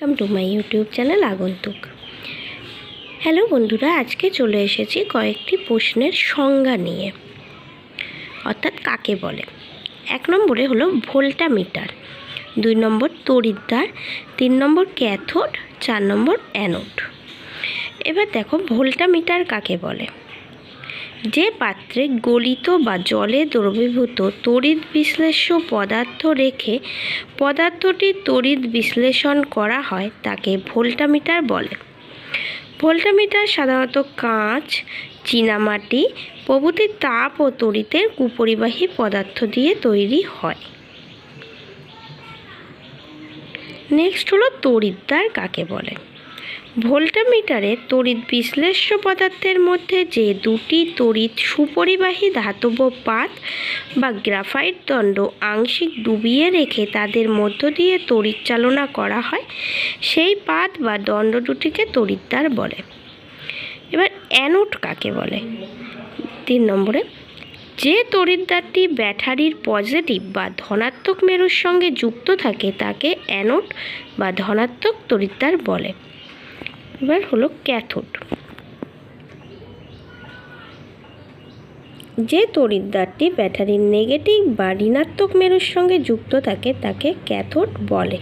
Welcome to my YouTube channel আগন্তুক। Hello বন্ধুরা, আজকে চলে এসেছি কয়েকটি প্রশ্নের সংজ্ঞা নিয়ে, অর্থাৎ কাকে বলে। 1 নম্বরে হলো ভোল্টামিটার, 2 নম্বর তড়িৎদ্বার, 3 নম্বর ক্যাথোড, 4 নম্বর অ্যানোড। এবার দেখো ভোল্টামিটার কাকে বলে। যে পাত্রে গলিত বা জলে দ্রবীভূত তড়িৎ বিশ্লেষ্য পদার্থ রেখে পদার্থটির তড়িৎ বিশ্লেষণ করা হয় তাকে ভোল্টামিটার বলে। ভোল্টামিটার সাধারণত কাঁচ, চীনামাটি প্রভৃতি তাপ ও তড়িতের কুপরিবাহী পদার্থ দিয়ে তৈরি হয়। নেক্সট হলো তড়িৎদ্বার কাকে বলে। ভোল্টামিটারে তড়িৎ বিশ্লেষ্য পদার্থের মধ্যে যে দুটি তড়িৎ সুপরিবাহী ধাতব পাত বা গ্রাফাইট দণ্ড আংশিক ডুবিয়ে রেখে তাদের মধ্য দিয়ে তড়িৎ চালনা করা হয়, সেই পাত বা দণ্ড দুটিকে তড়িৎদ্বার বলে। এবার অ্যানোড কাকে বলে। 3 নম্বরে যে তড়িৎদ্বারটি ব্যাটারির পজিটিভ বা ধনাত্মক মেরুর সঙ্গে যুক্ত থাকে তাকে অ্যানোড বা ধনাত্মক তড়িৎদ্বার বলে। এবার হলো ক্যাথোড। যে তড়িৎদ্বারটি ব্যাটারির নেগেটিভ বা ঋণাত্মক মেরুর সঙ্গে যুক্ত থাকে তাকে ক্যাথোড বলে।